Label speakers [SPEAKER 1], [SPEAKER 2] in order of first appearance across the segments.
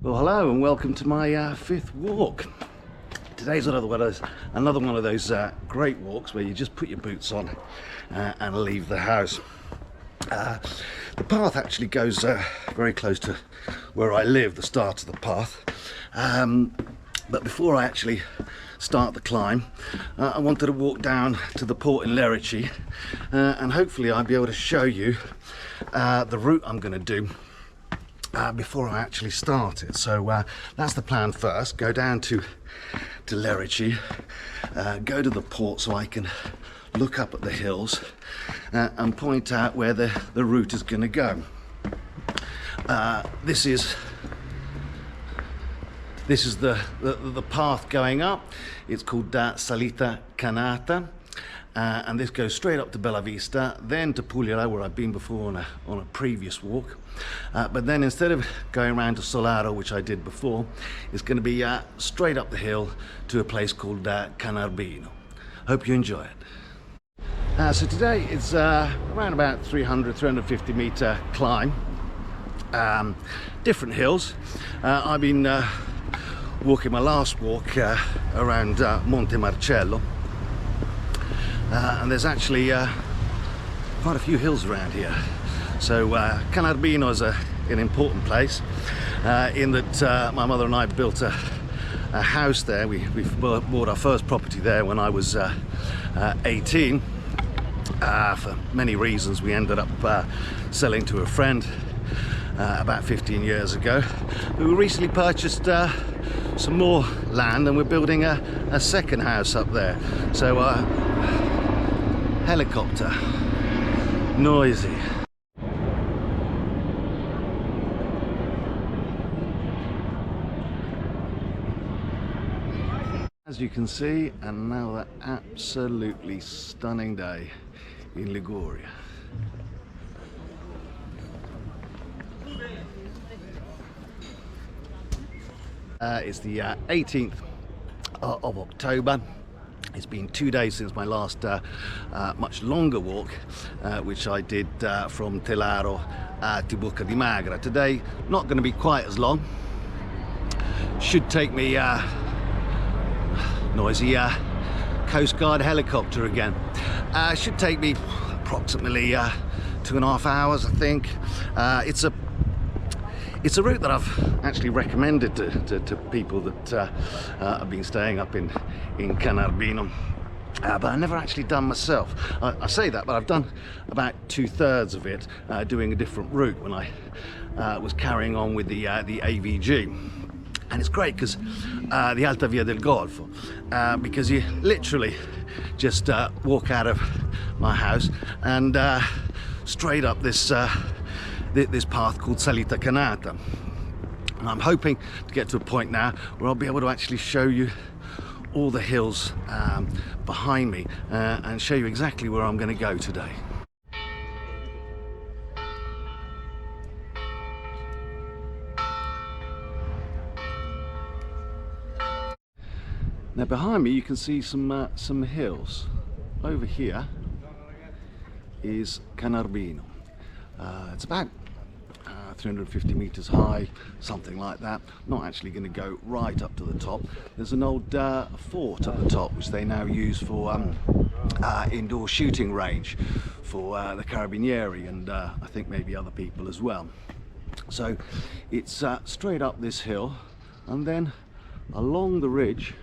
[SPEAKER 1] Well, hello and welcome to my fifth walk. Today's another one of those great walks where you just put your boots on and leave the house. The path actually goes very close to where I live, the start of the path. But before I actually start the climb, I wanted to walk down to the port in Lerici and hopefully I'll be able to show you the route I'm going to do before I actually start it. So that's the plan first. Go down to Lerici, go to the port so I can look up at the hills and point out where the route is going to go. This is the path going up. It's called Salita Canata. And this goes straight up to Bella Vista, then to Pugliola I, where I've been before on a previous walk. But then instead of going around to Solaro, which I did before, it's going to be straight up the hill to a place called Canarbino. Hope you enjoy it. So today it's around about 350 meter climb. Different hills. I've been walking my last walk around Monte Marcello. And there's actually quite a few hills around here. So Canarbino is an important place in that my mother and I built a house there. We bought our first property there when I was 18. For many reasons we ended up selling to a friend about 15 years ago. We recently purchased some more land and we're building a second house up there. So helicopter, noisy. As you can see, another absolutely stunning day in Liguria. It's the 18th of October. It's been 2 days since my last much longer walk, which I did from Telaro to Bocca di Magra. Today, not going to be quite as long. Should take me noisy Coast Guard helicopter again. Should take me approximately 2.5 hours, I think. It's a route that I've actually recommended to people that have been staying up in Canarbino, but I've never actually done myself. I say that, but I've done about 2/3 of it doing a different route when I was carrying on with the AVG. And it's great because the Alta Via del Golfo, because you literally just walk out of my house and straight up this path called Salita Canata. And I'm hoping to get to a point now where I'll be able to actually show you all the hills behind me and show you exactly where I'm going to go today. Now behind me you can see some hills. Over here is Canarbino. It's about 350 meters high, something like that. Not actually going to go right up to the top. There's an old fort at the top which they now use for indoor shooting range for the Carabinieri and I think maybe other people as well. So it's straight up this hill and then along the ridge,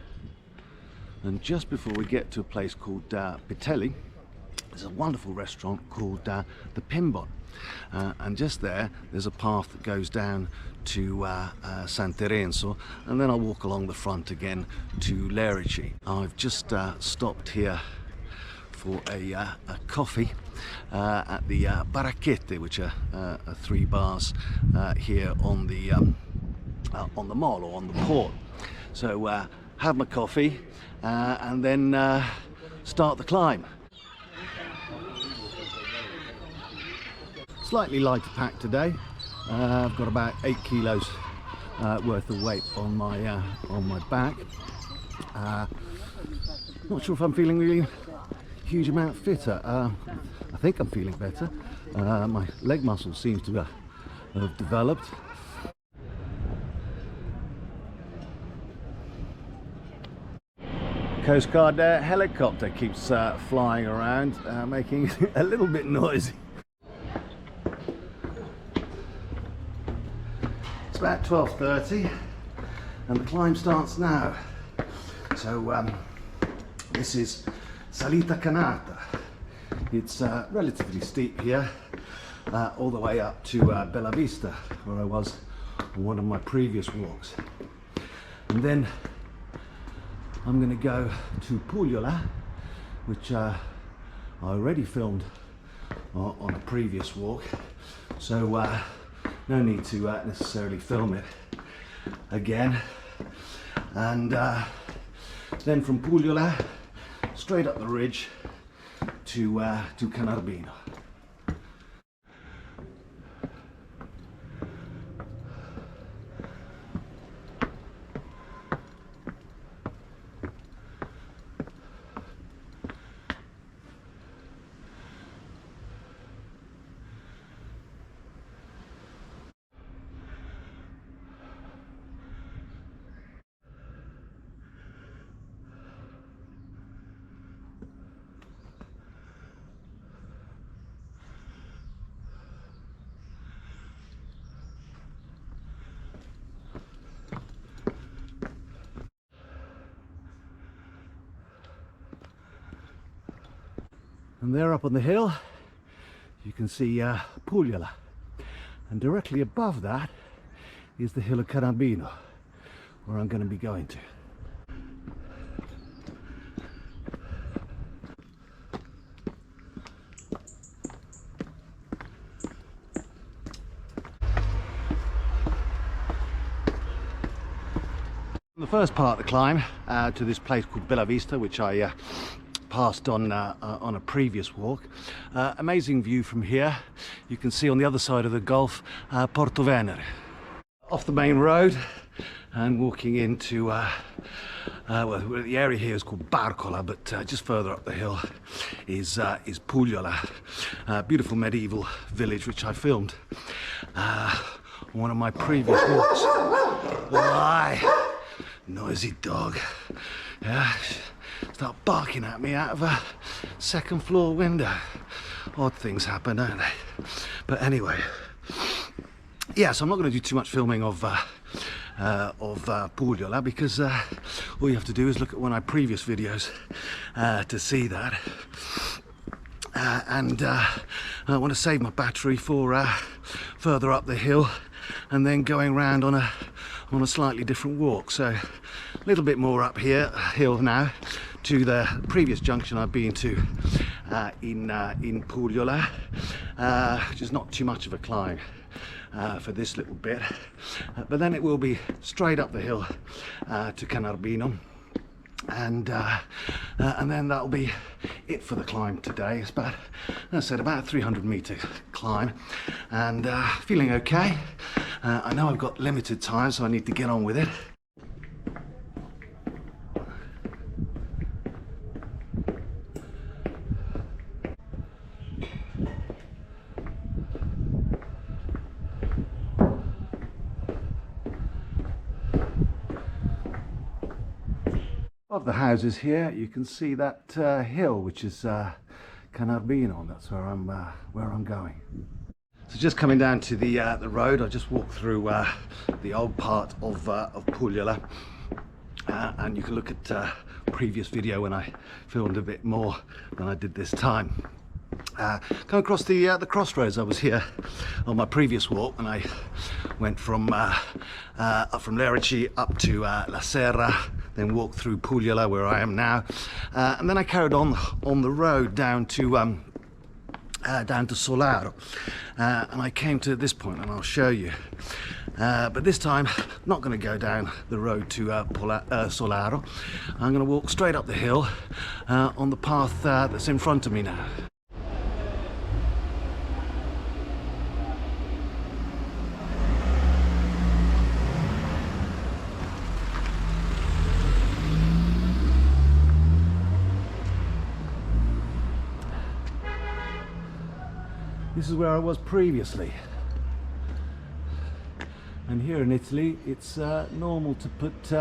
[SPEAKER 1] and just before we get to a place called Pitelli, there's a wonderful restaurant called the Pimbon. And just there's a path that goes down to San Terenzo, and then I'll walk along the front again to Lerici. I've just stopped here for a coffee at the Baracchette, which are 3 bars here on the mall or on the port. So have my coffee and then start the climb. Slightly lighter pack today. I've got about 8 kilos worth of weight on my back. Not sure if I'm feeling really huge amount fitter. I think I'm feeling better. My leg muscle seems to have developed. Coast Guard helicopter keeps flying around, making a little bit noisy. It's about 12:30 and the climb starts now. So this is Salita Canata. It's relatively steep here, all the way up to Bella Vista, where I was on one of my previous walks. And then I'm going to go to Pugliola, which I already filmed on a previous walk, so no need to necessarily film it again. And then from Pugliola straight up the ridge to Canarbino. And there up on the hill you can see Pugliola, and directly above that is the hill of Canarbino, where I'm going to be going to. The first part of the climb to this place called Bella Vista, which I passed on a previous walk. Amazing view from here. You can see on the other side of the Gulf Porto Venere. Off the main road and walking into well, the area here is called Barcola, but just further up the hill is Pugliola, a beautiful medieval village which I filmed on one of my previous walks. Why? Noisy dog. Yeah. Start barking at me out of a second floor window. Odd things happen, don't they? But anyway, yeah, so I'm not going to do too much filming of Pugliola, because all you have to do is look at one of my previous videos to see that. And I want to save my battery for further up the hill and then going round on a slightly different walk. So a little bit more up here hill now to the previous junction I've been to in Pugliola, which is not too much of a climb for this little bit, but then it will be straight up the hill to Canarbino, and then that'll be it for the climb today. It's about, as I said, about a 300-meter climb, and feeling okay. I know I've got limited time, so I need to get on with it. Of the houses here, you can see that hill, which is Canarbino. That's where I'm going. So just coming down to the road, I just walked through the old part of Pugliola, and you can look at previous video when I filmed a bit more than I did this time. Come across the crossroads. I was here on my previous walk, and I went from Lerici up to La Serra, then walked through Pugliola, where I am now, and then I carried on the road down to Solaro, and I came to this point, and I'll show you. But this time, I'm not going to go down the road to Solaro. I'm going to walk straight up the hill on the path that's in front of me now. This is where I was previously, and here in Italy it's normal to put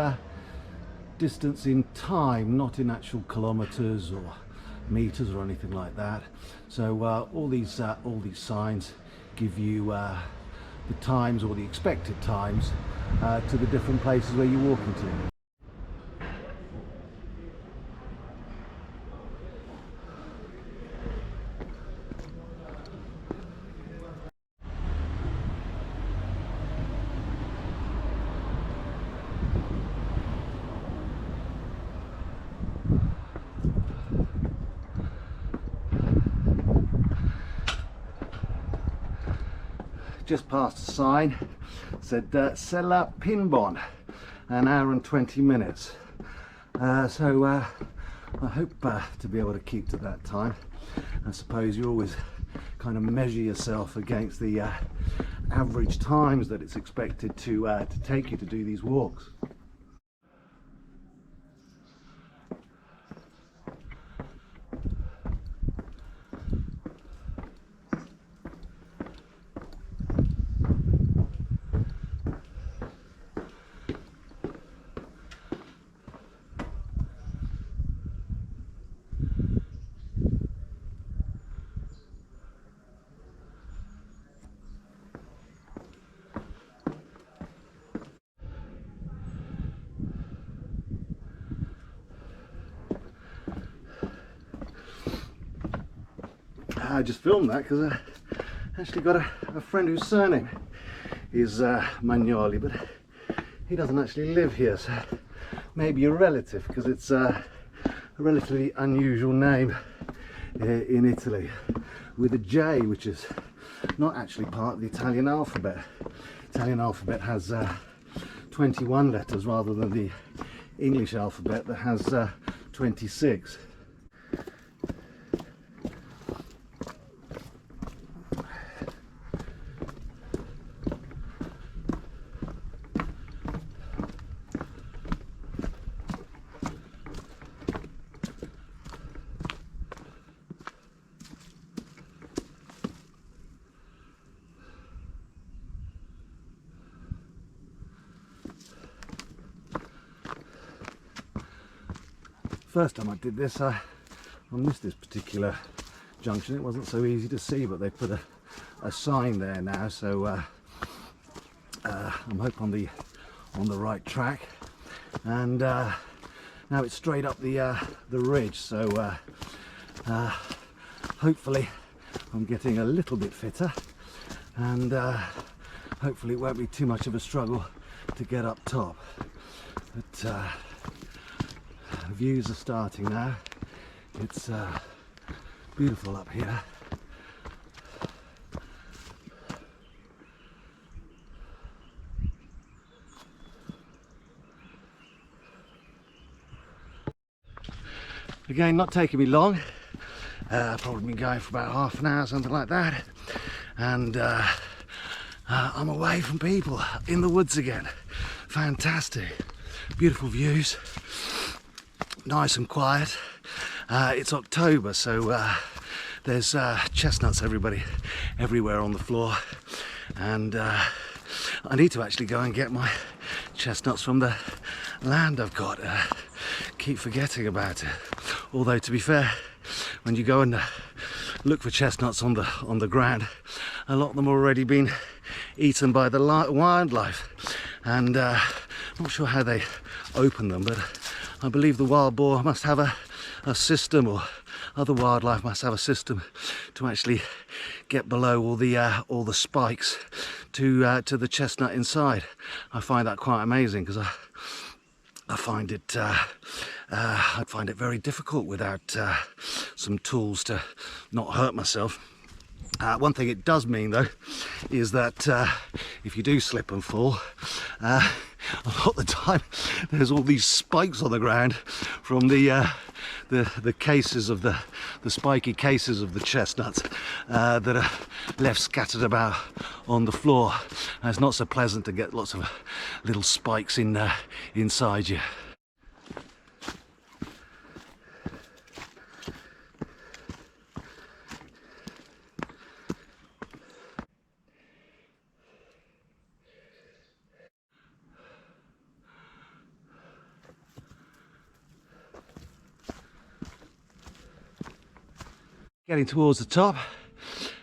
[SPEAKER 1] distance in time, not in actual kilometers or meters or anything like that. So all these signs give you the times, or the expected times, to the different places where you're walking to. Just past a sign said Salita Pinbon, an hour and 20 minutes. So I hope to be able to keep to that time. I suppose you always kind of measure yourself against the average times that it's expected to take you to do these walks. I just filmed that because I actually got a friend whose surname is Magnoli, but he doesn't actually live here, so maybe a relative, because it's a relatively unusual name in Italy, with a J, which is not actually part of the Italian alphabet. The Italian alphabet has 21 letters rather than the English alphabet that has 26. First time I did this, I missed this particular junction. It wasn't so easy to see, but they put a sign there now, so I'm hoping on the right track. And now it's straight up the ridge, so hopefully I'm getting a little bit fitter, and hopefully it won't be too much of a struggle to get up top. But views are starting now. It's beautiful up here. Again, not taking me long. Probably been going for about half an hour, something like that. And I'm away from people, in the woods again. Fantastic. Beautiful views. Nice and quiet. It's October, so there's chestnuts everywhere on the floor, and I need to actually go and get my chestnuts from the land I've got. Keep forgetting about it. Although, to be fair, when you go and look for chestnuts on the ground, a lot of them have already been eaten by the wildlife, and I'm not sure how they open them, but I believe the wild boar must have a system, or other wildlife must have a system to actually get below all the spikes to the chestnut inside. I find that quite amazing, because I find it I'd find it very difficult without some tools to not hurt myself. One thing it does mean, though, is that if you do slip and fall, a lot of the time there's all these spikes on the ground from the cases of the spiky cases of the chestnuts that are left scattered about on the floor. And it's not so pleasant to get lots of little spikes inside you. Getting towards the top,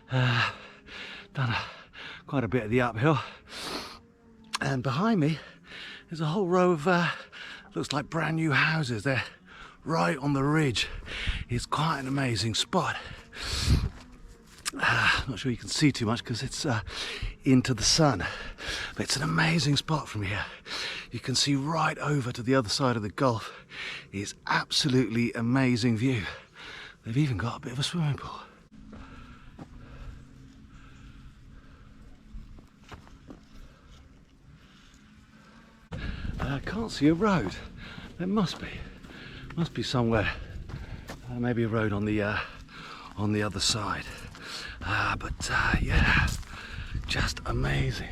[SPEAKER 1] done quite a bit of the uphill, and behind me there's a whole row of looks like brand new houses. They're right on the ridge. It's quite an amazing spot. Not sure you can see too much because it's into the sun, but it's an amazing spot from here. You can see right over to the other side of the Gulf. It's absolutely amazing view. They've even got a bit of a swimming pool. I can't see a road. There must be somewhere. Maybe a road on the other side. But yeah, just amazing.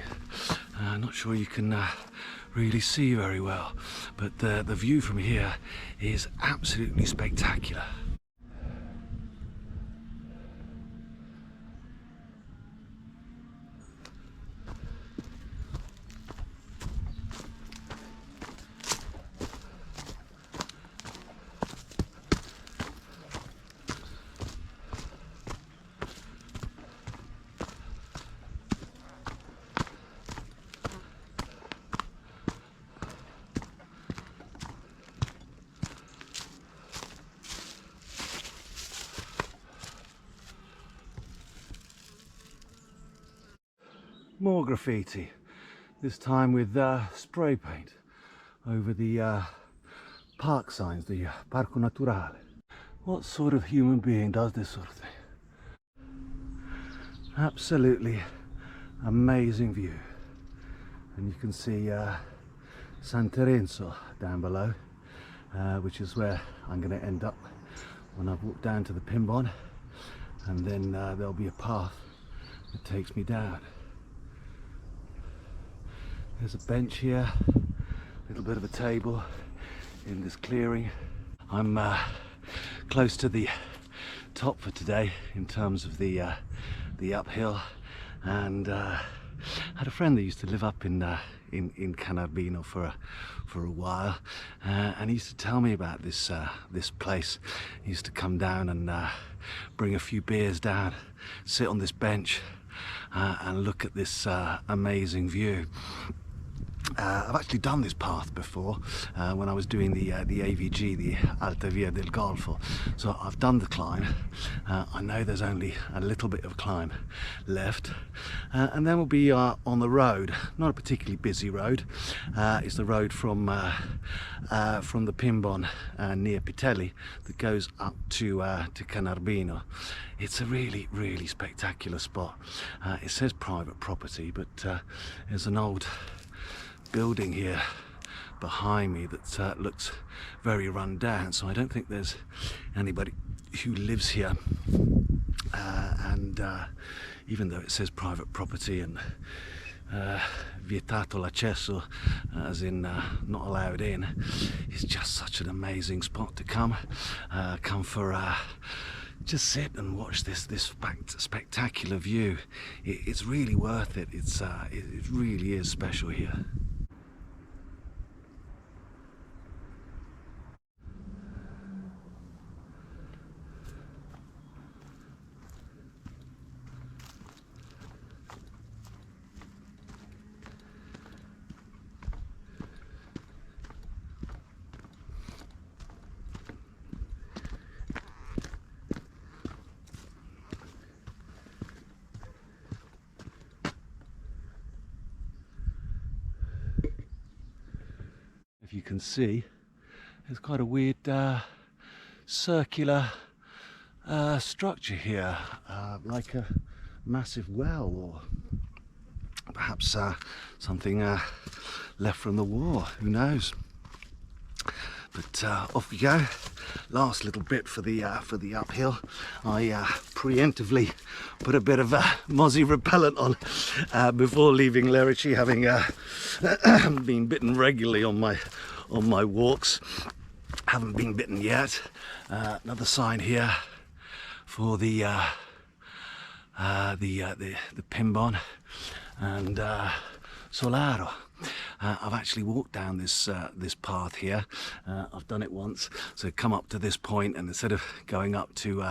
[SPEAKER 1] Not sure you can really see very well, but the view from here is absolutely spectacular. More graffiti, this time with spray paint over the park signs, the Parco Naturale. What sort of human being does this sort of thing? Absolutely amazing view. And you can see San Terenzo down below, which is where I'm going to end up when I've walked down to the Pimbon, and then there'll be a path that takes me down. There's a bench here, a little bit of a table in this clearing. I'm close to the top for today in terms of the uphill, and had a friend that used to live up in Canarbino for a while, and he used to tell me about this place. He used to come down and bring a few beers down, sit on this bench, and look at this amazing view. I've actually done this path before when I was doing the AVG, the Alta Via del Golfo. So I've done the climb. I know there's only a little bit of climb left, and then we'll be on the road. Not a particularly busy road. It's the road from the Pimbon near Pitelli that goes up to Canarbino. It's a really, really spectacular spot. It says private property, but there's an old building here behind me that looks very run down, so I don't think there's anybody who lives here, and even though it says private property and vietato l'accesso, as in not allowed in, it's just such an amazing spot to come for just sit and watch this spectacular view. It's really worth it. It really is special here. If you can see, there's quite a weird circular structure here, like a massive well, or perhaps something left from the war, who knows. But off we go. Last little bit for the uphill. I preemptively put a bit of mozzie repellent on before leaving Lerici, having been bitten regularly on my walks. Haven't been bitten yet. Another sign here for the Pimbon and Solaro. I've actually walked down this this path here. I've done it once, so come up to this point, and instead of going up to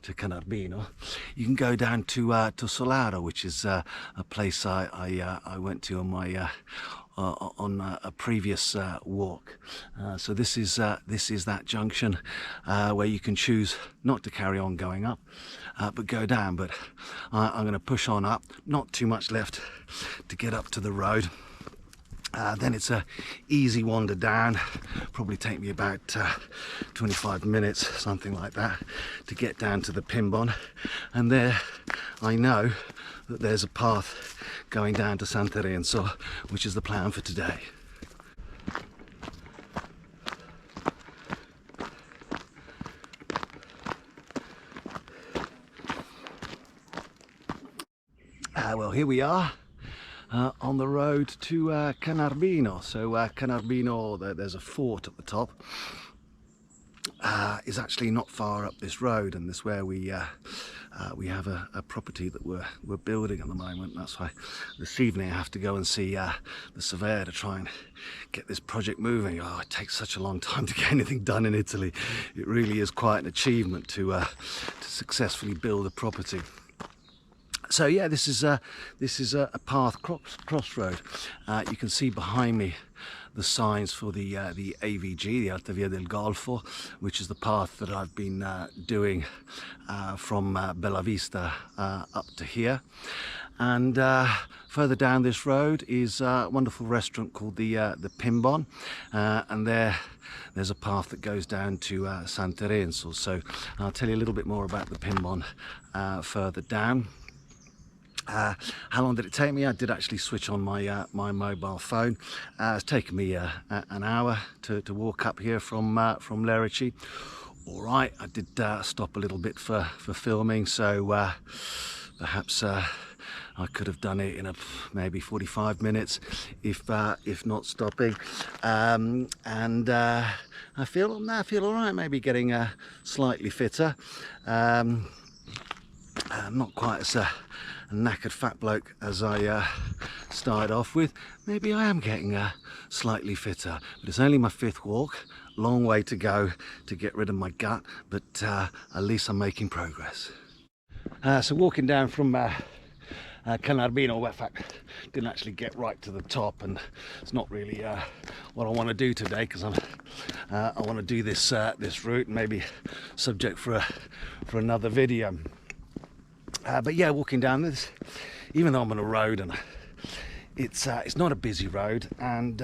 [SPEAKER 1] Canarbino, you can go down to Solaro, which is a place I went to on my on a previous walk. So this is that junction where you can choose not to carry on going up, but go down. But I'm going to push on up, not too much left to get up to the road. Then it's a easy wander down, probably take me about 25 minutes, something like that, to get down to the Pimbon. And there I know that there's a path going down to San Terenzo, which is the plan for today. Well, here we are. On the road to Canarbino. So Canarbino, there's a fort at the top, is actually not far up this road, and this is where we have a property that we're building at the moment. That's why this evening I have to go and see the surveyor to try and get this project moving. Oh, it takes such a long time to get anything done in Italy. It really is quite an achievement to successfully build a property. So yeah, this is a path crossroad. You can see behind me the signs for the AVG, the Alta Via del Golfo, which is the path that I've been doing from Bella Vista up to here. And further down this road is a wonderful restaurant called the Pimbon, and there's a path that goes down to San Terenzo. So I'll tell you a little bit more about the Pimbon further down. How long did it take me? I did actually switch on my my mobile phone. It's taken me an hour to walk up here from Lerici. All right, I did stop a little bit for filming, so perhaps I could have done it in maybe 45 minutes if not stopping. And I feel all right. Maybe getting slightly fitter. I'm not quite as a knackered fat bloke as I started off with. Maybe I am getting slightly fitter, but it's only my 5th walk. Long way to go to get rid of my gut, but at least I'm making progress. So walking down from Canarbino, in fact, didn't actually get right to the top, and it's not really what I want to do today, because I want to do this this route, and maybe subject for another video. But yeah, walking down this, even though I'm on a road, and it's not a busy road, and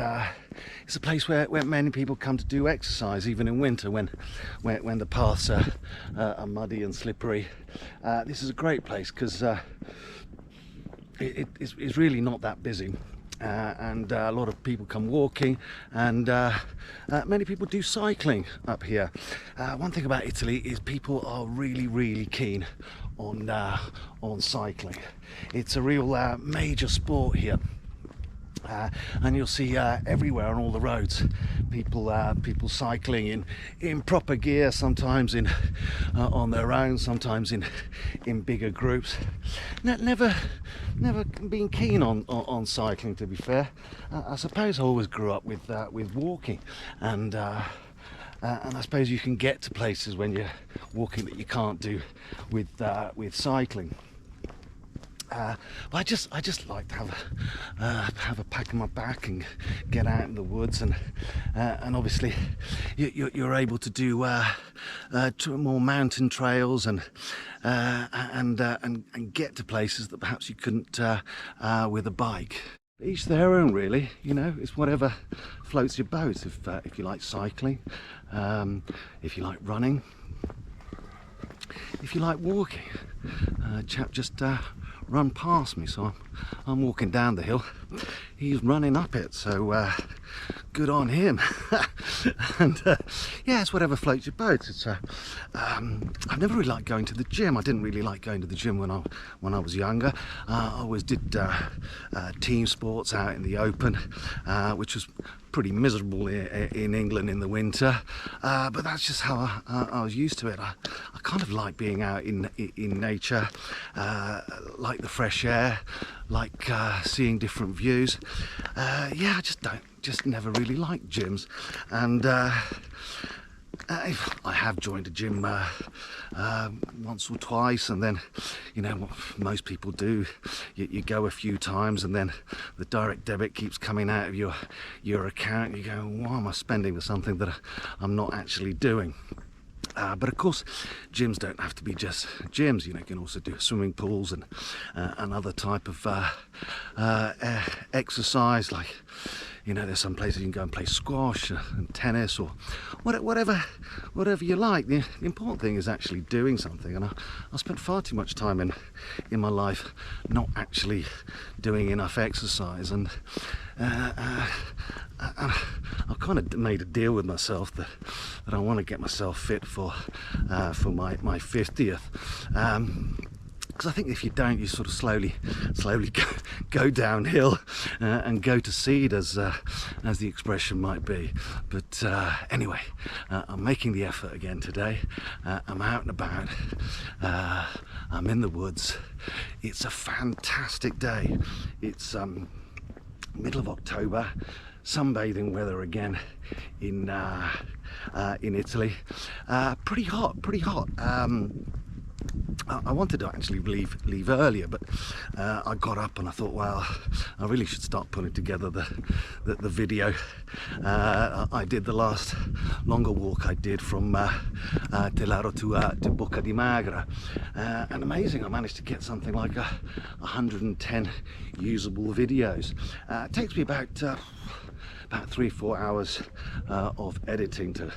[SPEAKER 1] it's a place where many people come to do exercise, even in winter when the paths are muddy and slippery. This is a great place because it's really not that busy. And a lot of people come walking, and many people do cycling up here. One thing about Italy is people are really keen on cycling. It's a real major sport here. And you'll see everywhere on all the roads people cycling in proper gear, sometimes on their own, sometimes in bigger groups. Never been keen on cycling, to be fair. I suppose I always grew up with walking, and I suppose you can get to places when you're walking that you can't do with cycling. But I just like to have a pack on my back and get out in the woods, and obviously you're able to do more mountain trails and get to places that perhaps you couldn't with a bike. Each their own, really. You know, it's whatever floats your boat. If you like cycling, if you like running, if you like walking. Chap just run past me, so I'm walking down the hill, he's running up it, so good on him. And yeah, it's whatever floats your boat. It's I've never really liked going to the gym. I didn't really like going to the gym when I was younger. I always did team sports out in the open, which was pretty miserable in England in the winter, but that's just how I was used to it. I kind of like being out in nature, like the fresh air, like seeing different views. Yeah, I just never really liked gyms, and I have joined a gym once or twice, and then, you know what most people do, you go a few times and then the direct debit keeps coming out of your account. You go, why am I spending for something that I'm not actually doing? But of course, gyms don't have to be just gyms. You know, you can also do swimming pools and other type of exercise. Like, you know, there's some places you can go and play squash and tennis or whatever you like. The important thing is actually doing something. And I spent far too much time in my life not actually doing enough exercise. And I've kind of made a deal with myself that I want to get myself fit for my 50th. Because I think if you don't, you sort of slowly go downhill and go to seed, as the expression might be. But anyway, I'm making the effort again today. I'm out and about. I'm in the woods. It's a fantastic day. It's middle of October. Sunbathing weather again in Italy. Pretty hot. I wanted to actually leave earlier, but I got up and I thought, well, I really should start putting together the video. I did the last longer walk I did from Telaro to Bocca di Magra, and amazing, I managed to get something like 110 usable videos. It takes me about 3-4 hours of editing to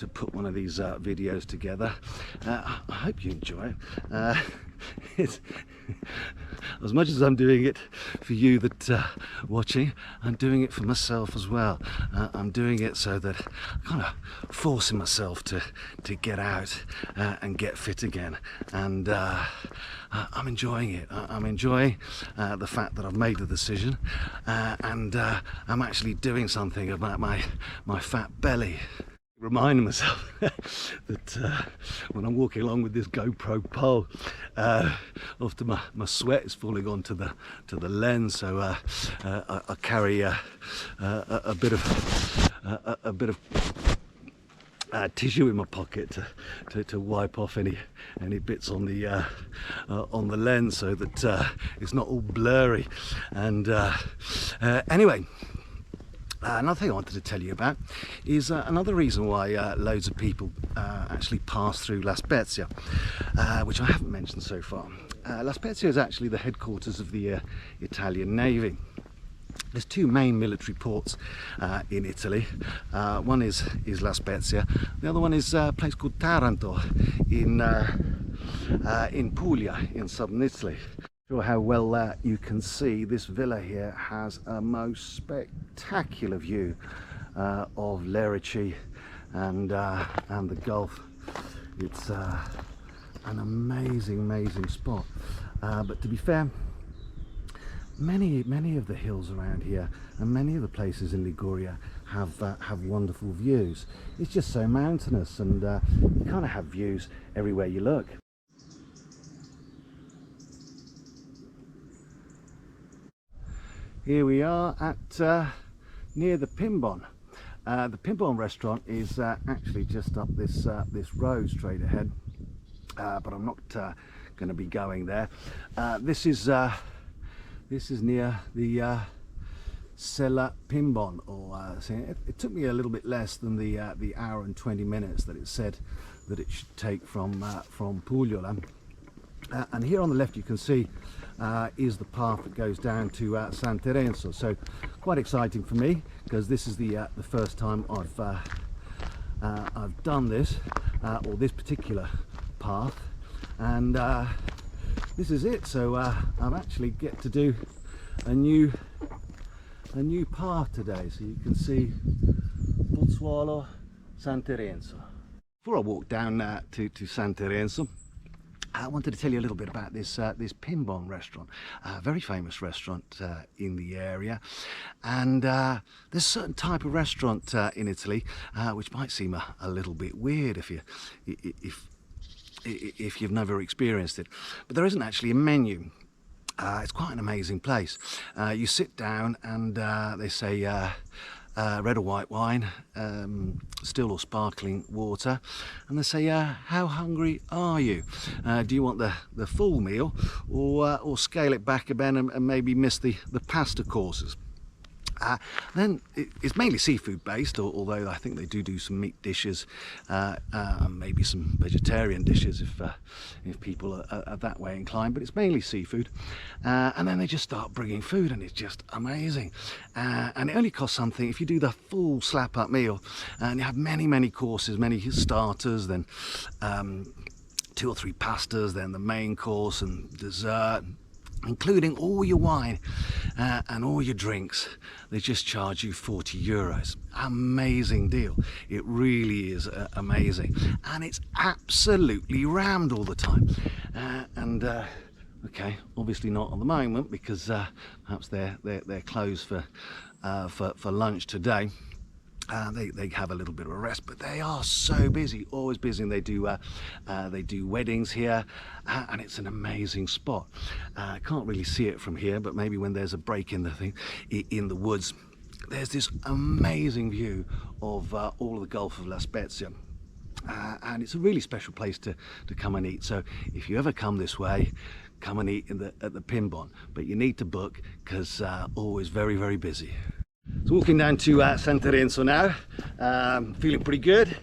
[SPEAKER 1] put one of these videos together. I hope you enjoy it. It's, as much as I'm doing it for you that watching, I'm doing it for myself as well. I'm doing it so that I'm kind of forcing myself to get out and get fit again, and I'm enjoying it. I'm enjoying the fact that I've made the decision, and I'm actually doing something about my fat belly. Reminding myself that when I'm walking along with this GoPro pole, often my sweat is falling onto the lens, so I carry a bit of tissue in my pocket to wipe off any bits on the lens, so that it's not all blurry. And anyway. Another thing I wanted to tell you about is another reason why loads of people actually pass through La Spezia, which I haven't mentioned so far. La Spezia is actually the headquarters of the Italian Navy. There's two main military ports in Italy. One is La Spezia. The other one is a place called Taranto in Puglia, in southern Italy. Sure how well you can see, this villa here has a most spectacular view of Lerici and the Gulf. It's an amazing spot. But to be fair, many of the hills around here and many of the places in Liguria have wonderful views. It's just so mountainous, and you kind of have views everywhere you look. Here we are at near the Pimbon. The Pimbon restaurant is actually just up this road straight ahead, but I'm not going to be going there. This is near the Sella Pimbon, or it took me a little bit less than the hour and 20 minutes that it said that it should take from Pugliola. And here on the left you can see is the path that goes down to San Terenzo. So quite exciting for me, because this is the first time I've done this, or this particular path, and this is it. So I've actually get to do a new a new path today, so you can see Pugliola San Terenzo. Before I walk down to San Terenzo, I wanted to tell you a little bit about this Pimbon restaurant, a very famous restaurant in the area. And there's a certain type of restaurant in Italy which might seem a little bit weird if you've never experienced it, but there isn't actually a menu. It's quite an amazing place. You sit down and they say red or white wine, still or sparkling water, and they say, how hungry are you? Do you want the full meal, or scale it back a bit and maybe miss the pasta courses? Then it's mainly seafood based, although I think they do some meat dishes, and maybe some vegetarian dishes if people are that way inclined, but it's mainly seafood. And then they just start bringing food, and it's just amazing. And it only costs something if you do the full slap up meal, and you have many courses, many starters, then 2 or 3 pastas, then the main course and dessert, including all your wine and all your drinks. They just charge you €40. Amazing deal. It really is amazing, and it's absolutely rammed all the time. Okay, obviously not at the moment because perhaps they're closed for lunch today. They have a little bit of a rest, but they are so busy, always busy, and they do weddings here, and it's an amazing spot. Can't really see it from here, but maybe when there's a break in the woods, there's this amazing view of all of the Gulf of La Spezia. And it's a really special place to come and eat. So if you ever come this way, come and eat at the Pimbon, but you need to book because always very busy. So walking down to San Terenzo now, feeling pretty good.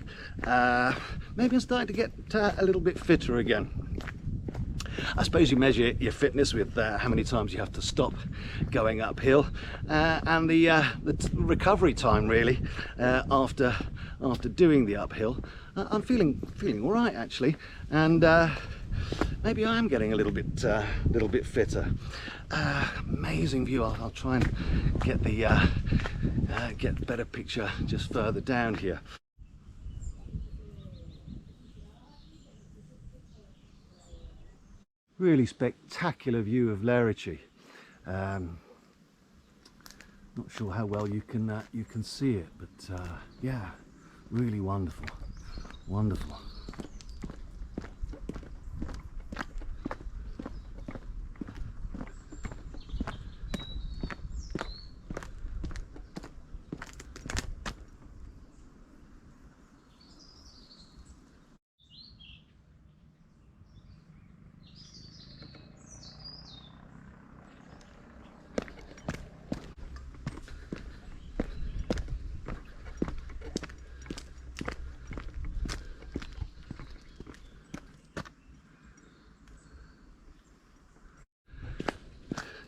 [SPEAKER 1] Maybe I'm starting to get a little bit fitter again. I suppose you measure your fitness with how many times you have to stop going uphill, and the recovery time really after doing the uphill. I'm feeling all right actually, and maybe I am getting a little bit fitter. Amazing view. I'll try and get the better picture just further down here. Really spectacular view of Lerici. Not sure how well you can see it, but yeah, really wonderful.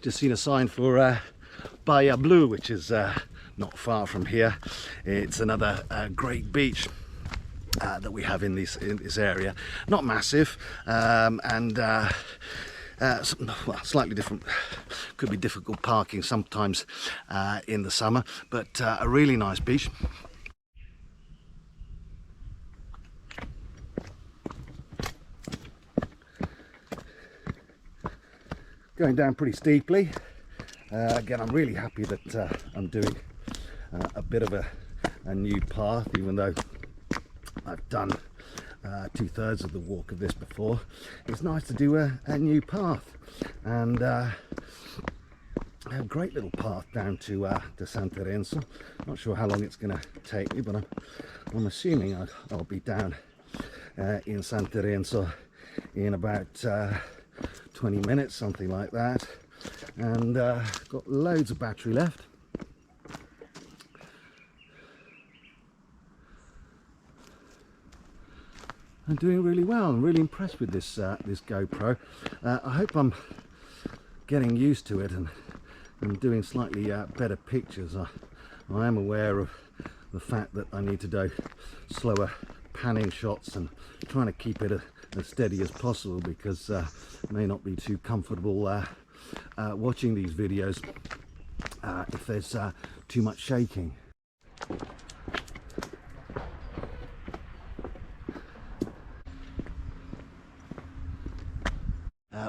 [SPEAKER 1] Just seen a sign for Baia Blu, which is not far from here. It's another great beach that we have in this area. Not massive, and well, slightly different. Could be difficult parking sometimes in the summer, but a really nice beach. Going down pretty steeply. Again, I'm really happy that I'm doing a bit of a new path, even though I've done 2/3 of the walk of this before. It's nice to do a new path, and a great little path down to San Terenzo. Not sure how long it's going to take me, but I'm assuming I'll be down in San Terenzo in about 20 minutes, something like that, and got loads of battery left. I'm doing really well. I'm really impressed with this GoPro. I hope I'm getting used to it and doing slightly better pictures. I am aware of the fact that I need to do slower panning shots and trying to keep it as steady as possible, because I may not be too comfortable watching these videos if there's too much shaking.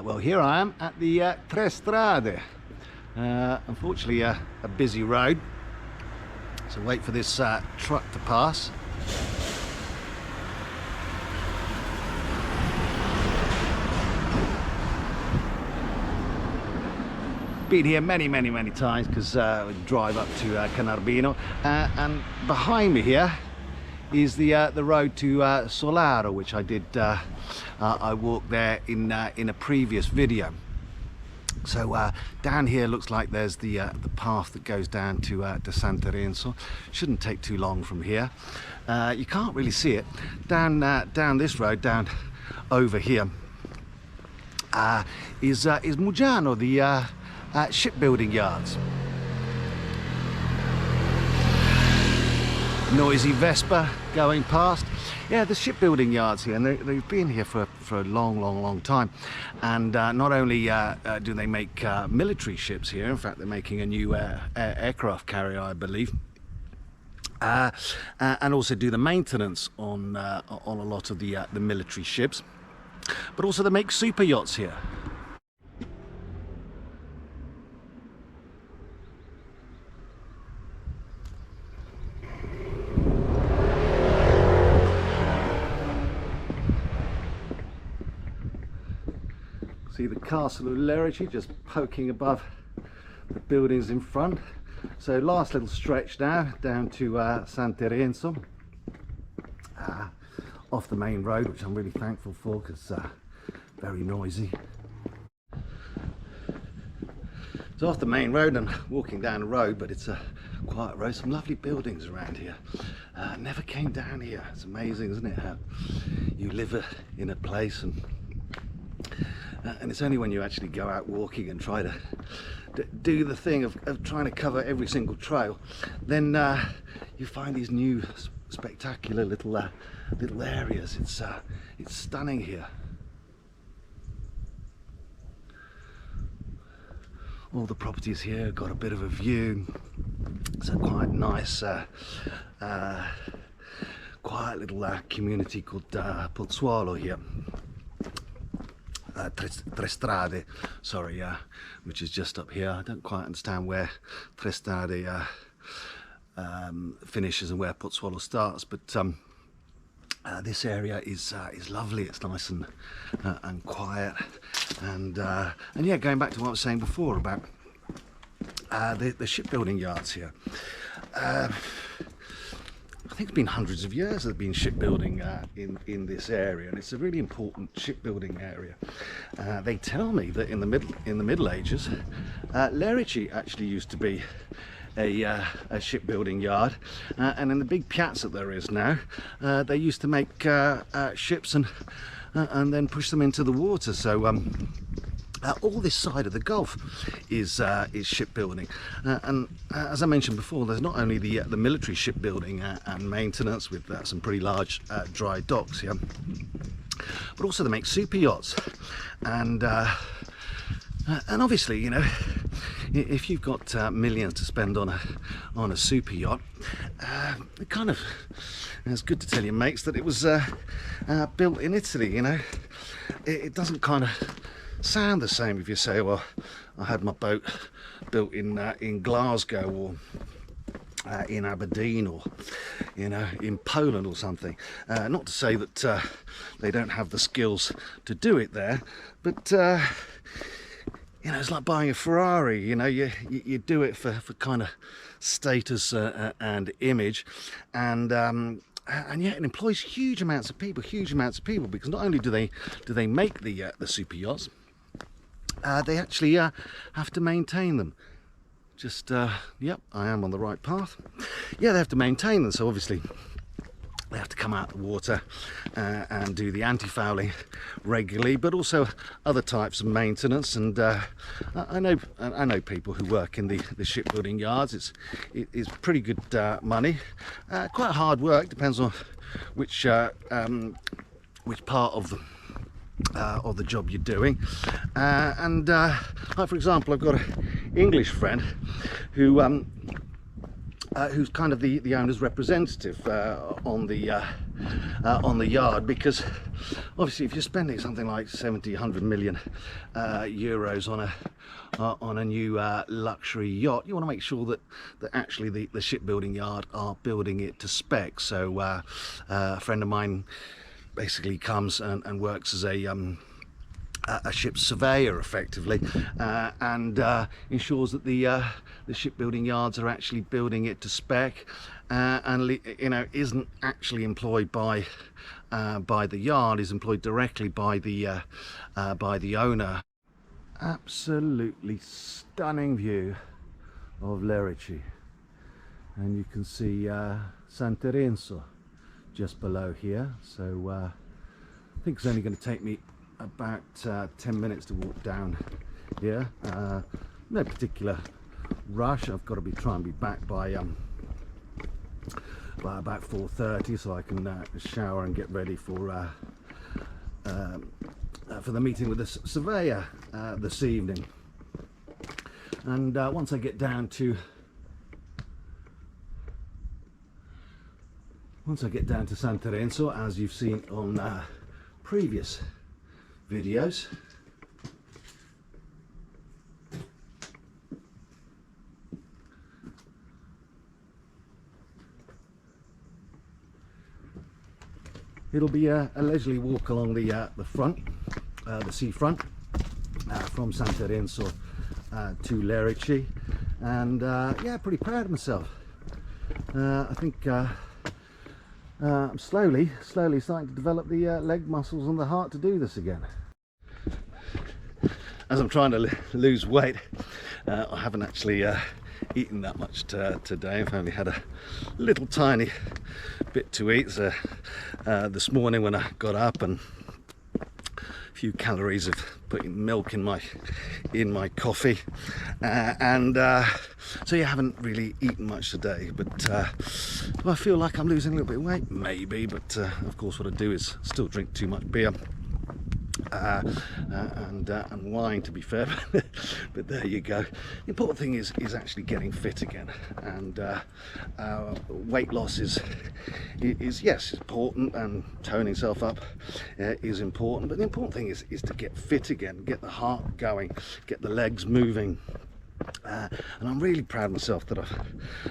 [SPEAKER 1] Well, here I am at the Tre Strade. Unfortunately, a busy road, so wait for this truck to pass. Been here many times because we drive up to Canarbino, and behind me here is the road to Solaro, which I did. I walked there in a previous video. So down here looks like there's the path that goes down to San Terenzo. Shouldn't take too long from here. You can't really see it. Down this road, down over here, is Muggiano, the shipbuilding yards. Noisy Vespa going past. Yeah, the shipbuilding yards here, and they've been here for a long time. And not only do they make military ships here, in fact they're making a new aircraft carrier, I believe, and also do the maintenance on a lot of the military ships, but also they make super yachts here. See the castle of Lerici just poking above the buildings in front. So last little stretch now down to San Terenzo, off the main road, which I'm really thankful for because very noisy. So off the main road and walking down the road, but it's a quiet road. Some lovely buildings around here. Never came down here. It's amazing, isn't it, how you live in a place and it's only when you actually go out walking and try to do the thing of trying to cover every single trail, then you find these new spectacular little areas. It's stunning here. All the properties here got a bit of a view. It's a quite nice quiet little community called Pugliola here. Tre Strade, sorry, which is just up here. I don't quite understand where Tre Strade finishes and where Pugliola starts, but this area is lovely. It's nice and quiet, and yeah, going back to what I was saying before about the shipbuilding yards here. I think it's been hundreds of years there's been shipbuilding in this area, and it's a really important shipbuilding area. They tell me that in the Middle Ages, Lerici actually used to be a shipbuilding yard, and in the big piazza there is now, they used to make ships and then push them into the water. So all this side of the Gulf is shipbuilding, and as I mentioned before, there's not only the military shipbuilding and maintenance with some pretty large dry docks here, but also they make super yachts, and obviously, you know, if you've got millions to spend on a super yacht, it kind of, it's good to tell your mates that it was built in Italy. You know, it doesn't kind of sound the same if you say, well, I had my boat built in Glasgow or in Aberdeen, or you know, in Poland or something. Not to say that they don't have the skills to do it there, but you know, it's like buying a Ferrari. You know, you do it for kind of status and image, and yet it employs huge amounts of people, because not only do they make the super yachts, they actually have to maintain them. Just yep, I am on the right path. Yeah, they have to maintain them, so obviously they have to come out of the water and do the anti-fouling regularly, but also other types of maintenance. And I know people who work in the shipbuilding yards. It's pretty good money, quite hard work. Depends on which part of the job you're doing, like for example, I've got English friend who who's kind of the owner's representative on the yard, because obviously if you're spending something like 70, 100 million euros on a new luxury yacht, you want to make sure that actually the shipbuilding yard are building it to spec. So a friend of mine basically comes and works as a ship surveyor effectively, and ensures that the shipbuilding yards are actually building it to spec, and you know, isn't actually employed by the yard, is employed directly by the owner. Absolutely stunning view of Lerici, and you can see San Terenzo just below here. So I think it's only going to take me about 10 minutes to walk down here. No particular rush. I've got to try and be back by about 4:30, so I can shower and get ready for the meeting with the surveyor this evening. And once I get down to San Terenzo, as you've seen on previous videos, it'll be a leisurely walk along the front, the seafront, from San Terenzo to Lerici, and yeah, pretty proud of myself. I think I'm slowly starting to develop the leg muscles and the heart to do this again. As I'm trying to lose weight, I haven't actually eaten that much today. I've only had a little tiny bit to eat. So, this morning when I got up, and a few calories of putting milk in my coffee, and so you haven't really eaten much today. But do I feel like I'm losing a little bit of weight? Maybe, but of course what I do is still drink too much beer and wine, to be fair. But there you go. The important thing is actually getting fit again, and weight loss is yes, important, and toning yourself up is important, but the important thing is to get fit again, get the heart going, get the legs moving. And I'm really proud of myself that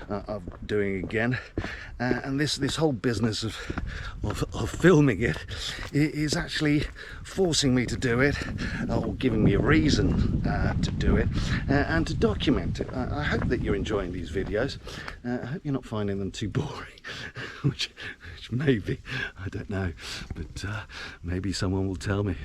[SPEAKER 1] I'm doing again, and this whole business of filming it is actually forcing me to do it, or giving me a reason to do it, and to document it. I hope that you're enjoying these videos. I hope you're not finding them too boring, which maybe, I don't know, but maybe someone will tell me.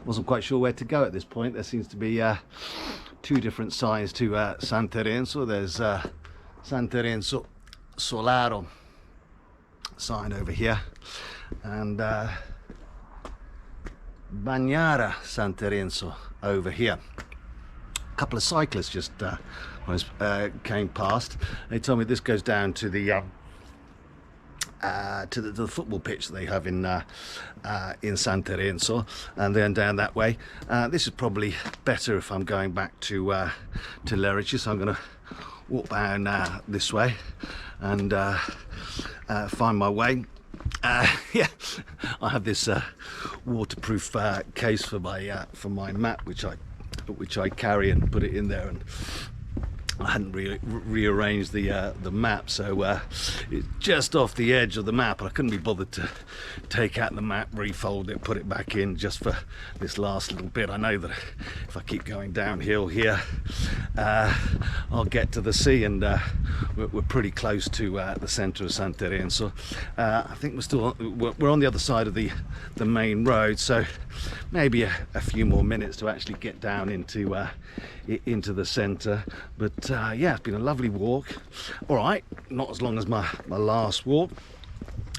[SPEAKER 1] Wasn't quite sure where to go at this point. There seems to be two different sides to San Terenzo. There's San Terenzo Solaro sign over here, and Bagnara San Terenzo over here. A couple of cyclists just came past. They told me this goes down to the football pitch that they have in San Terenzo, and then down that way. This is probably better if I'm going back to Lerici, so I'm going to walk down this way and find my way. Yeah, I have this waterproof case for my mat, which I carry and put it in there, I hadn't rearranged the map, so it's just off the edge of the map. I couldn't be bothered to take out the map, refold it, put it back in just for this last little bit. I know that if I keep going downhill here, I'll get to the sea, and we're pretty close to the centre of San Terenzo. I think we're on the other side of the main road, so maybe a few more minutes to actually get down into the centre. But yeah, it's been a lovely walk. All right, not as long as my last walk,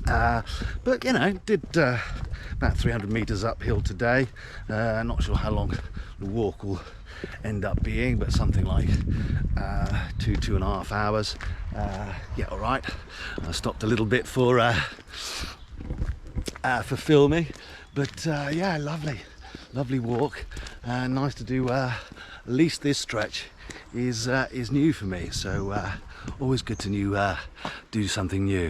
[SPEAKER 1] but you know, did about 300 meters uphill today. Not sure how long the walk will end up being, but something like 2.5 hours. Yeah, all right. I stopped a little bit for filming, but yeah, lovely walk. Nice to do. At least this stretch is new for me, so always good to do something new.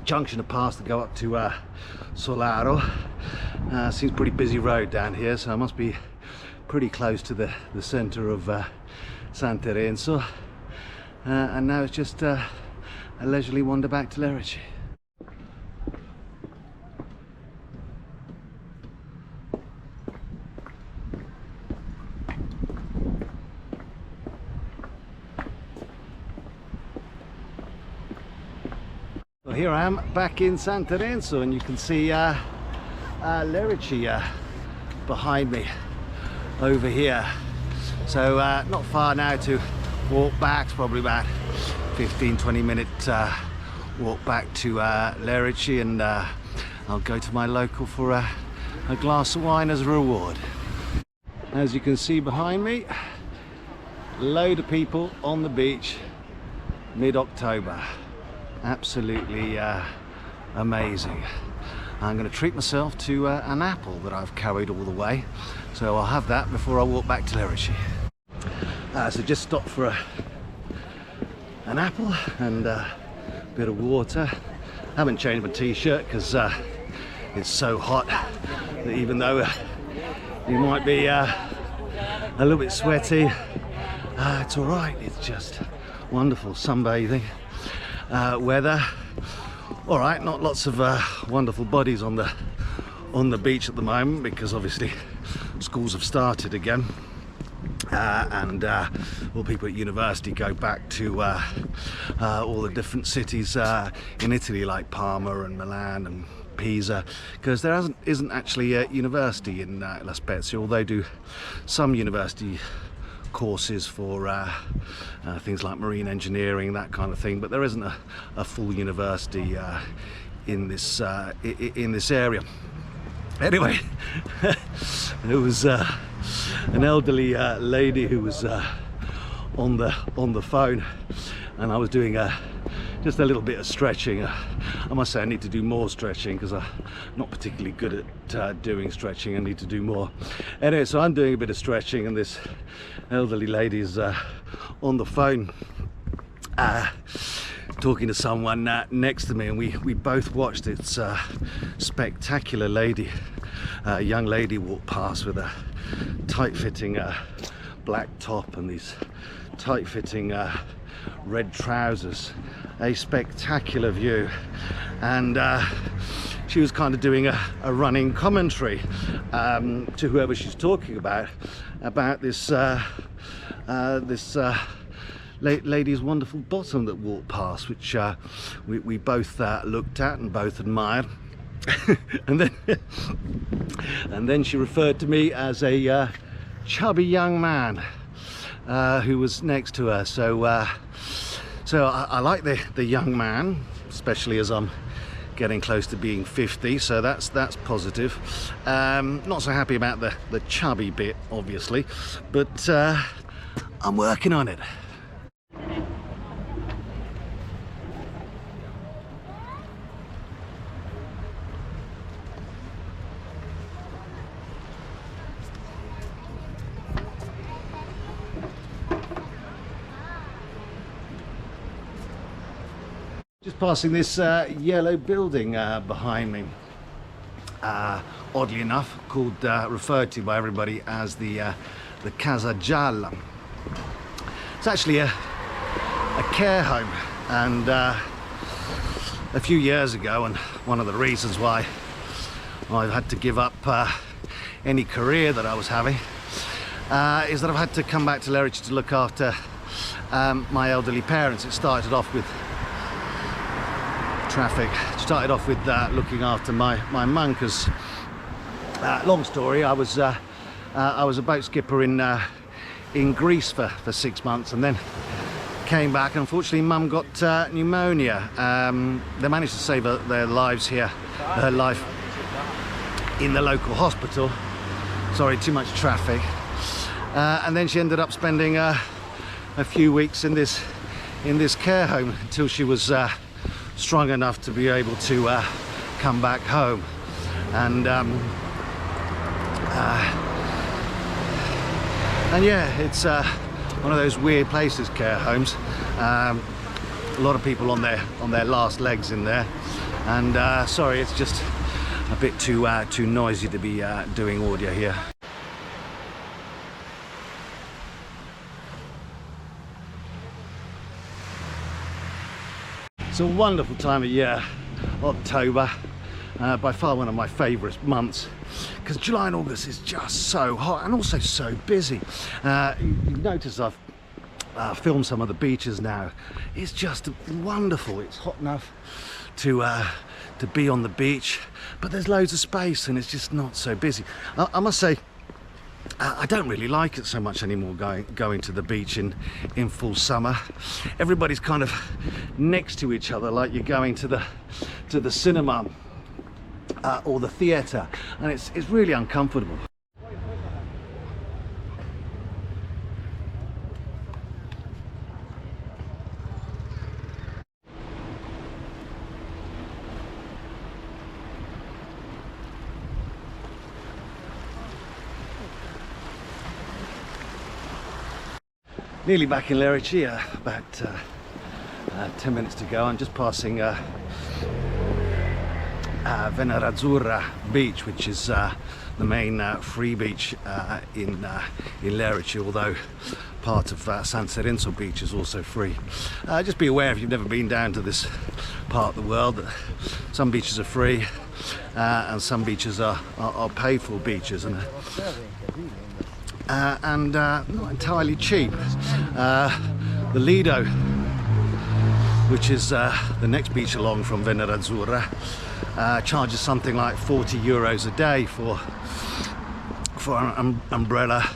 [SPEAKER 1] Junction of pass to go up to Solaro. Seems pretty busy road down here, so I must be pretty close to the centre of San Terenzo. And now it's just a leisurely wander back to Lerici. Here I am back in San Terenzo, and you can see Lerici behind me over here. So not far now to walk back. It's probably about 15-20 minute walk back to Lerici, and I'll go to my local for a glass of wine as a reward. As you can see behind me, load of people on the beach, mid-October. Absolutely amazing. I'm going to treat myself to an apple that I've carried all the way, so I'll have that before I walk back to Lerici. So just stopped for an apple and a bit of water. I haven't changed my t-shirt because it's so hot that even though you might be a little bit sweaty, it's all right. It's just wonderful sunbathing weather. All right, not lots of wonderful bodies on the beach at the moment because obviously schools have started again, and all people at university go back to all the different cities in Italy like Parma and Milan and Pisa, because there isn't actually a university in La Spezia, although they do some university courses for things like marine engineering, that kind of thing, but there isn't a full university in this area. Anyway, there was an elderly lady who was on the phone, and I was doing just a little bit of stretching. I must say I need to do more stretching because I'm not particularly good at doing stretching. I need to do more. Anyway, so I'm doing a bit of stretching, and this elderly lady is on the phone talking to someone next to me, and we both watched this spectacular lady, young lady, walk past with a tight-fitting black top and these tight-fitting red trousers. A spectacular view, and she was kind of doing a running commentary to whoever she's talking about this lady's wonderful bottom that walked past, which we both looked at and both admired. and then she referred to me as a chubby young man who was next to her. So I like the young man, especially as I'm getting close to being 50, so that's positive. Not so happy about the chubby bit, obviously, but I'm working on it. Just passing this yellow building behind me, oddly enough called, referred to by everybody as the Casa Gialla. It's actually a care home, and a few years ago, and one of the reasons why I had to give up any career that I was having is that I've had to come back to Lerici to look after my elderly parents. It started off with traffic. Started off with looking after my mum, because long story, I was a boat skipper in Greece for 6 months, and then came back, and unfortunately mum got pneumonia. They managed to save their lives here, her life in the local hospital. Sorry, too much traffic. And then she ended up spending a few weeks in this care home until she was strong enough to be able to come back home. And yeah, it's one of those weird places, care homes. A lot of people on their last legs in there, and sorry, it's just a bit too noisy to be doing audio here. It's a wonderful time of year, October, by far one of my favourite months, because July and August is just so hot and also so busy. You notice I've filmed some of the beaches now. It's just wonderful. It's hot enough to be on the beach, but there's loads of space and it's just not so busy. I must say, I don't really like it so much anymore going to the beach in full summer. Everybody's kind of next to each other, like you're going to the cinema or the theatre, and it's really uncomfortable. Nearly back in Lerici, about 10 minutes to go. I'm just passing Venerazzurra beach, which is the main free beach in Lerici, although part of San Terenzo beach is also free. Just be aware, if you've never been down to this part of the world, that some beaches are free and some beaches are paid for beaches, and not entirely cheap. The Lido, which is the next beach along from Venerazzurra, charges something like 40 euros a day for an umbrella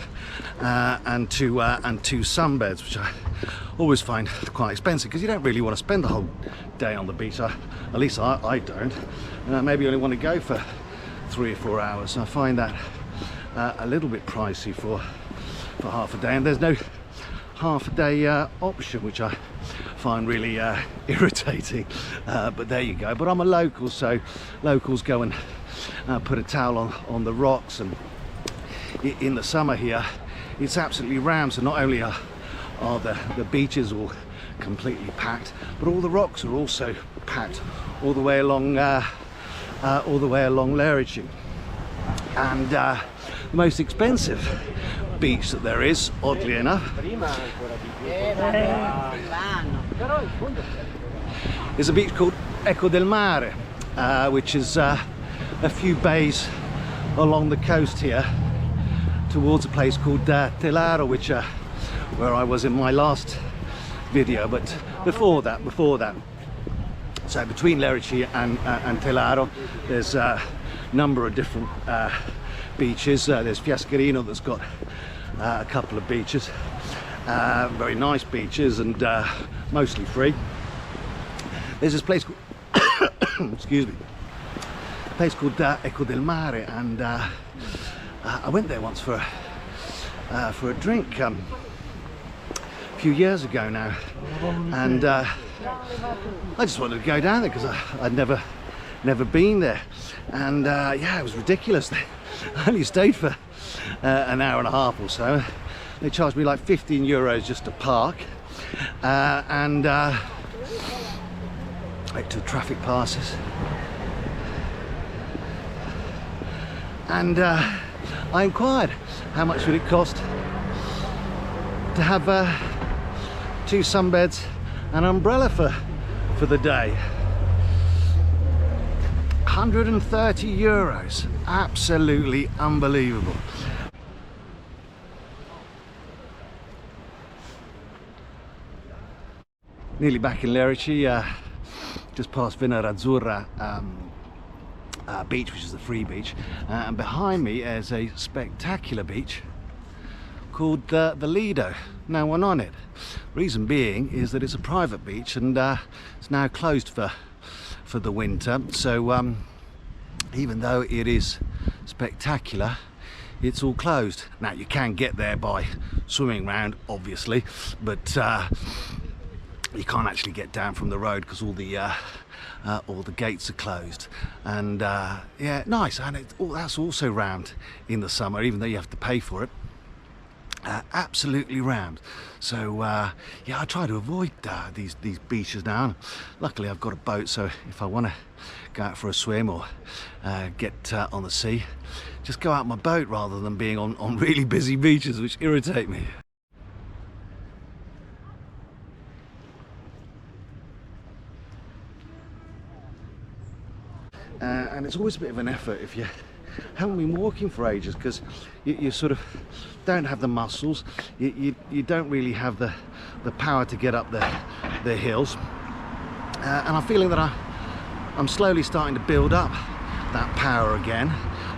[SPEAKER 1] and two sunbeds, which I always find quite expensive, because you don't really want to spend the whole day on the beach. At least I don't. Maybe only want to go for 3 or 4 hours. I find that a little bit pricey for half a day, and there's no half a day option, which I find really irritating, but there you go. But I'm a local, so locals go and put a towel on the rocks, and in the summer here it's absolutely rammed. So not only are the beaches all completely packed, but all the rocks are also packed all the way along Lerici. And the most expensive beach that there is, oddly enough, is a beach called Eco del Mare, which is a few bays along the coast here towards a place called Telaro, which where I was in my last video, but before that, so between Lerici and Telaro, there's a number of different beaches. There's Fiascherino that's got a couple of beaches, very nice beaches, and mostly free. There's this place called excuse me, a place called Eco del Mare, and I went there once for a drink a few years ago now, and I just wanted to go down there because I'd never been there, and yeah, it was ridiculous. I only stayed for an hour and a half or so. They charged me like 15 euros just to park, and like 2 traffic passes, and I inquired how much would it cost to have 2 sunbeds and an umbrella for the day. 130 euros, absolutely unbelievable. Nearly back in Lerici, just past Venerazzurra beach, which is the free beach, and behind me is a spectacular beach called the Lido. No one on it. Reason being is that it's a private beach, and it's now closed for the winter. So even though it is spectacular, it's all closed. Now you can get there by swimming around, obviously, but you can't actually get down from the road because all the gates are closed. And yeah, nice. And that's also round in the summer, even though you have to pay for it. Absolutely round. So yeah, I try to avoid these beaches now. Luckily I've got a boat, so if I want to go out for a swim or get on the sea, just go out my boat rather than being on really busy beaches, which irritate me. And it's always a bit of an effort if you haven't been walking for ages, because you sort of don't have the muscles, you don't really have the power to get up the hills, and I'm feeling that I'm slowly starting to build up that power again.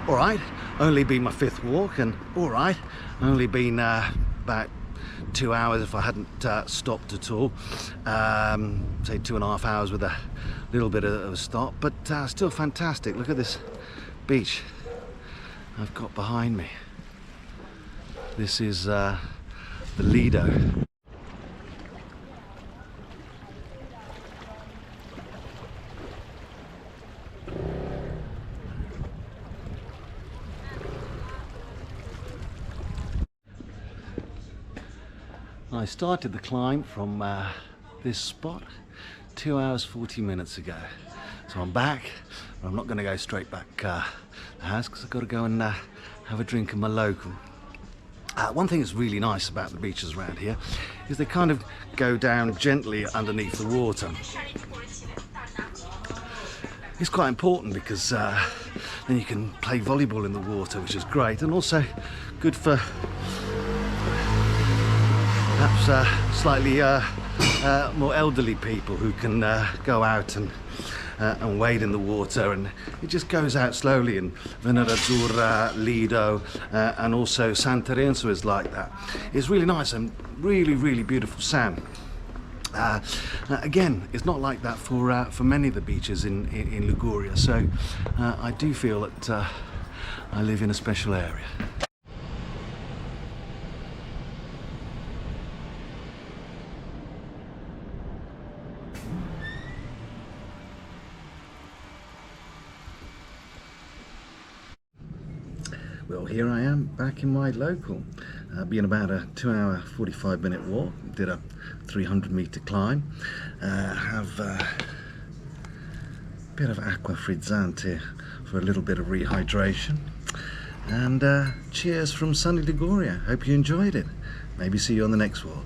[SPEAKER 1] All right, only been my 5th walk, and all right, only been about 2 hours if I hadn't stopped at all, say 2.5 hours with a little bit of a stop, but still fantastic. Look at this beach I've got behind me. This is the Lido. I started the climb from this spot 2 hours 40 minutes ago, so I'm back, but I'm not going to go straight back to the house because I've got to go and have a drink in my local. One thing that's really nice about the beaches around here is they kind of go down gently underneath the water. It's quite important because then you can play volleyball in the water, which is great, and also good for perhaps slightly more elderly people who can go out and wade in the water, and it just goes out slowly. And Venerazzurra, Lido, and also San Terenzo is like that. It's really nice and really beautiful sand. Again, it's not like that for many of the beaches in Liguria, so I do feel that I live in a special area. Well, here I am back in my local. Been about a 2 hour 45 minute walk, did a 300 meter climb, have a bit of acqua frizzante for a little bit of rehydration, and cheers from sunny Liguria. Hope you enjoyed it. Maybe see you on the next walk.